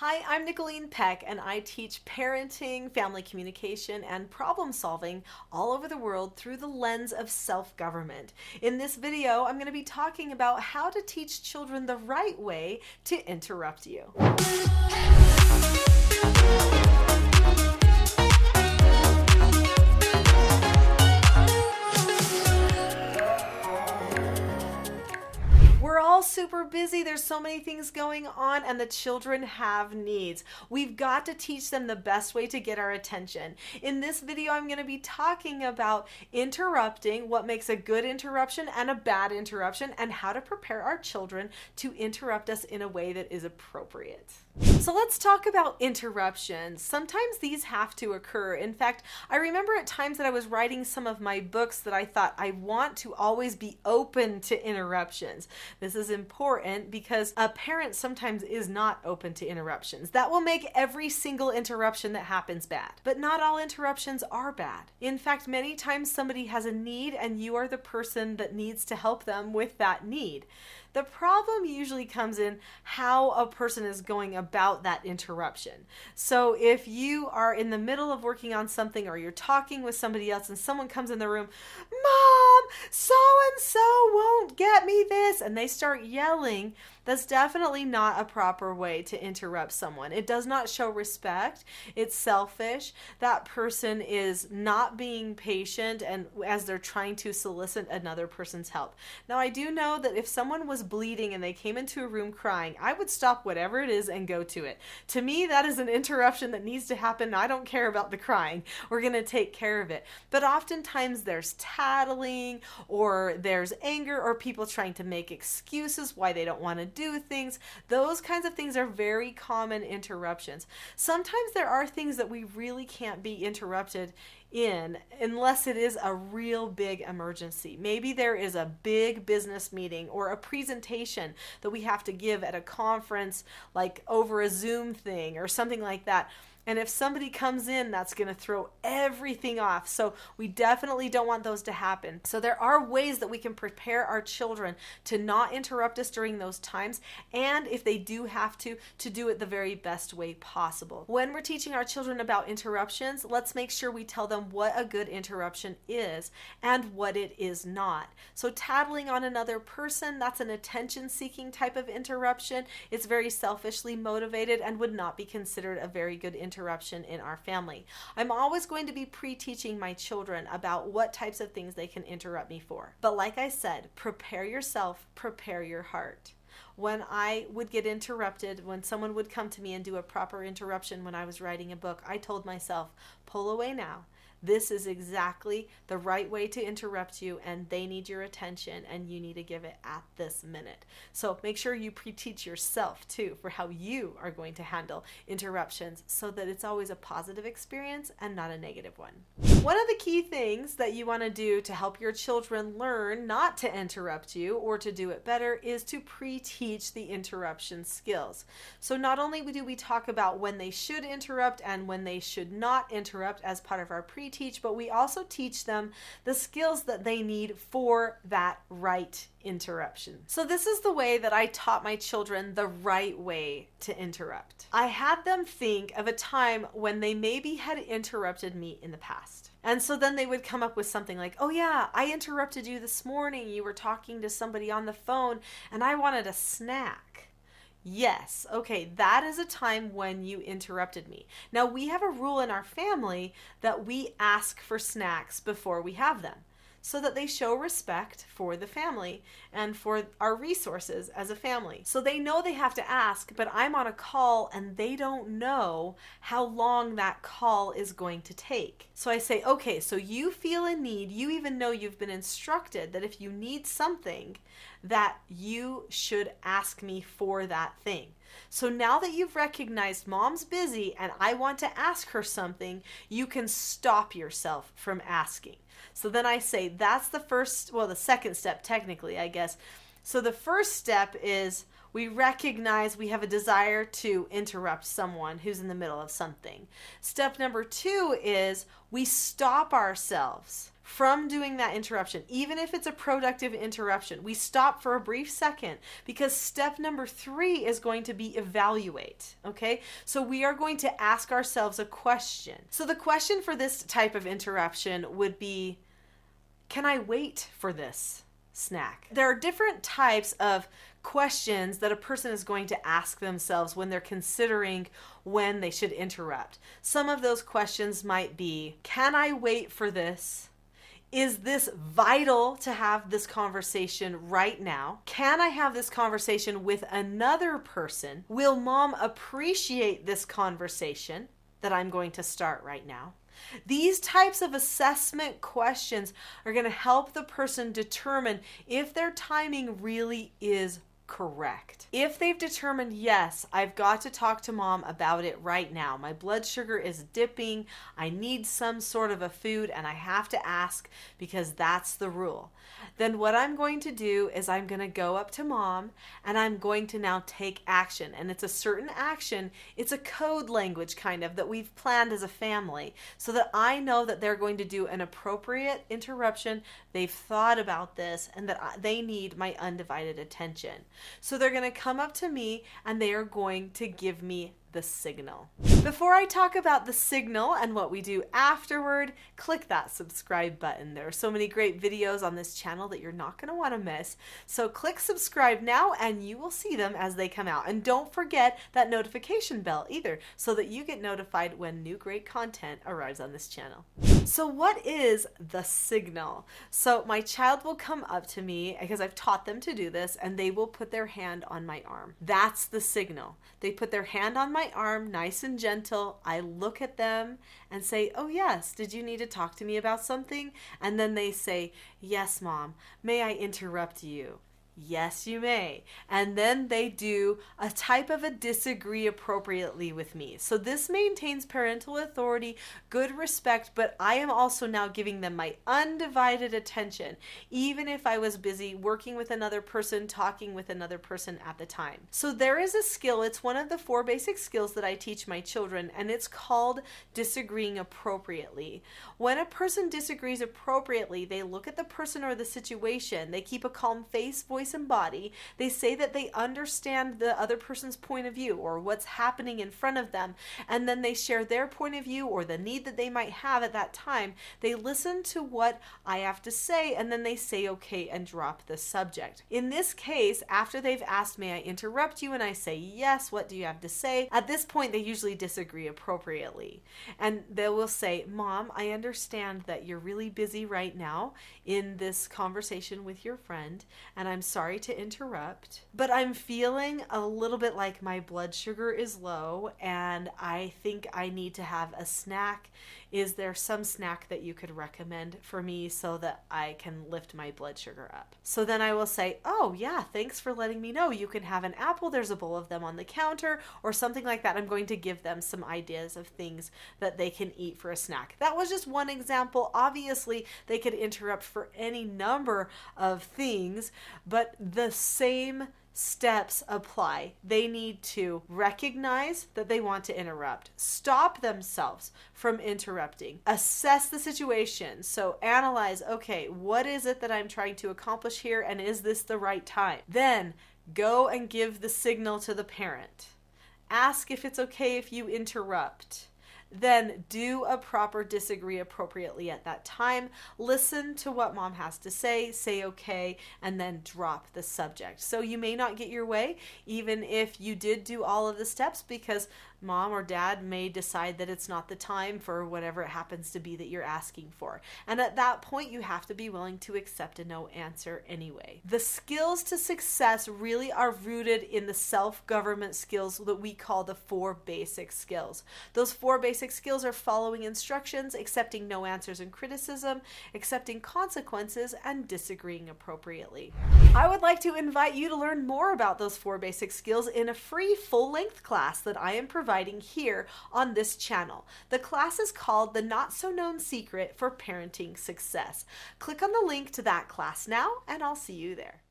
Hi, I'm Nicholeen Peck, and I teach parenting, family communication, and problem solving all over the world through the lens of self-government. In this video, I'm going to be talking about how to teach children the right way to interrupt you. We're all super busy. There's so many things going on, and the children have needs. We've got to teach them the best way to get our attention. In this video, I'm going to be talking about interrupting, what makes a good interruption and a bad interruption, and how to prepare our children to interrupt us in a way that is appropriate. So let's talk about interruptions. Sometimes these have to occur. In fact, I remember at times that I was writing some of my books that I thought I want to always be open to interruptions. This is important because a parent sometimes is not open to interruptions. That will make every single interruption that happens bad. But not all interruptions are bad. In fact, many times somebody has a need and you are the person that needs to help them with that need. The problem usually comes in how a person is going about that interruption. So if you are in the middle of working on something or you're talking with somebody else and someone comes in the room, "Mom, so-and-so won't get me this," and they start yelling, that's definitely not a proper way to interrupt someone. It does not show respect. It's selfish. That person is not being patient and as they're trying to solicit another person's help. Now, I do know that if someone was bleeding and they came into a room crying, I would stop whatever it is and go to it. To me, that is an interruption that needs to happen. I don't care about the crying. We're going to take care of it. But oftentimes there's tattling or there's anger or people trying to make excuses why they don't want to do things. Those kinds of things are very common interruptions. Sometimes there are things that we really can't be interrupted in unless it is a real big emergency. Maybe there is a big business meeting or a presentation that we have to give at a conference, like over a Zoom thing or something like that. And if somebody comes in, that's going to throw everything off. So we definitely don't want those to happen. So there are ways that we can prepare our children to not interrupt us during those times. And if they do have to do it the very best way possible. When we're teaching our children about interruptions, let's make sure we tell them what a good interruption is and what it is not. So tattling on another person, that's an attention-seeking type of interruption. It's very selfishly motivated and would not be considered a very good interruption in our family. I'm always going to be pre-teaching my children about what types of things they can interrupt me for. But like I said, prepare yourself, prepare your heart. When I would get interrupted, when someone would come to me and do a proper interruption when I was writing a book, I told myself, pull away now. This is exactly the right way to interrupt you, and they need your attention, and you need to give it at this minute. So make sure you pre-teach yourself too for how you are going to handle interruptions so that it's always a positive experience and not a negative one. One of the key things that you want to do to help your children learn not to interrupt you or to do it better is to pre-teach the interruption skills. So not only do we talk about when they should interrupt and when they should not interrupt as part of our pre-teach, but we also teach them the skills that they need for that right interruption. So this is the way that I taught my children the right way to interrupt. I had them think of a time when they maybe had interrupted me in the past. And so then they would come up with something like, "Oh yeah, I interrupted you this morning. You were talking to somebody on the phone and I wanted a snack." Yes, okay, that is a time when you interrupted me. Now, we have a rule in our family that we ask for snacks before we have them, so that they show respect for the family and for our resources as a family. So they know they have to ask, but I'm on a call and they don't know how long that call is going to take. So I say, okay, so you feel a need, you even know you've been instructed that if you need something, that you should ask me for that thing. So now that you've recognized Mom's busy and I want to ask her something, you can stop yourself from asking. So then I say that's the second step technically, I guess. So the first step is, We recognize we have a desire to interrupt someone who's in the middle of something. Step number 2 is we stop ourselves from doing that interruption. Even if it's a productive interruption, we stop for a brief second, because step number 3 is going to be evaluate. Okay, so we are going to ask ourselves a question. So the question for this type of interruption would be, can I wait for this snack? There are different types of questions that a person is going to ask themselves when they're considering when they should interrupt. Some of those questions might be, can I wait for this? Is this vital to have this conversation right now? Can I have this conversation with another person? Will mom appreciate this conversation that I'm going to start right now? These types of assessment questions are going to help the person determine if their timing really is correct. If they've determined, yes, I've got to talk to mom about it right now. My blood sugar is dipping. I need some sort of a food and I have to ask because that's the rule. Then what I'm going to do is I'm going to go up to mom and I'm going to now take action. And it's a certain action. It's a code language kind of that we've planned as a family so that I know that they're going to do an appropriate interruption. They've thought about this and that they need my undivided attention. So they're going to come up to me and they are going to give me the signal. Before I talk about the signal and what we do afterward, click that subscribe button. There are so many great videos on this channel that you're not going to want to miss. So click subscribe now and you will see them as they come out. And don't forget that notification bell either, so that you get notified when new great content arrives on this channel. So what is the signal? So my child will come up to me because I've taught them to do this, and they will put their hand on my arm. That's the signal. They put their hand on my arm, nice and gentle. I look at them and say, oh yes, did you need to talk to me about something? And then they say, yes, mom, may I interrupt you? Yes, you may. And then they do a type of a disagree appropriately with me. So this maintains parental authority, good respect, but I am also now giving them my undivided attention, even if I was busy working with another person, talking with another person at the time. So there is a skill. It's one of the 4 basic skills that I teach my children, and it's called disagreeing appropriately. When a person disagrees appropriately, they look at the person or the situation. They keep a calm face, voice, and body. They say that they understand the other person's point of view or what's happening in front of them, and then they share their point of view or the need that they might have at that time. They listen to what I have to say, and then they say okay and drop the subject. In this case, after they've asked, may I interrupt you, and I say yes, what do you have to say? At this point, they usually disagree appropriately, and they will say, mom, I understand that you're really busy right now in this conversation with your friend, and I'm sorry to interrupt, but I'm feeling a little bit like my blood sugar is low and I think I need to have a snack. Is there some snack that you could recommend for me so that I can lift my blood sugar up? So then I will say, oh yeah, thanks for letting me know. You can have an apple. There's a bowl of them on the counter or something like that. I'm going to give them some ideas of things that they can eat for a snack. That was just one example. Obviously, they could interrupt for any number of things, but the same steps apply. They need to recognize that they want to interrupt, stop themselves from interrupting, assess the situation. So analyze, okay, what is it that I'm trying to accomplish here, and is this the right time? Then go and give the signal to the parent. Ask if it's okay if you interrupt. Then do a proper disagree appropriately at that time. Listen to what mom has to say okay, and then drop the subject. So you may not get your way, even if you did do all of the steps, because mom or dad may decide that it's not the time for whatever it happens to be that you're asking for. And at that point, you have to be willing to accept a no answer anyway. The skills to success really are rooted in the self-government skills that we call the 4 basic skills. Those 4 basic skills are following instructions, accepting no answers and criticism, accepting consequences, and disagreeing appropriately. I would like to invite you to learn more about those 4 basic skills in a free full-length class that I am providing here on this channel. The class is called The Not So Known Secret for Parenting Success. Click on the link to that class now, and I'll see you there.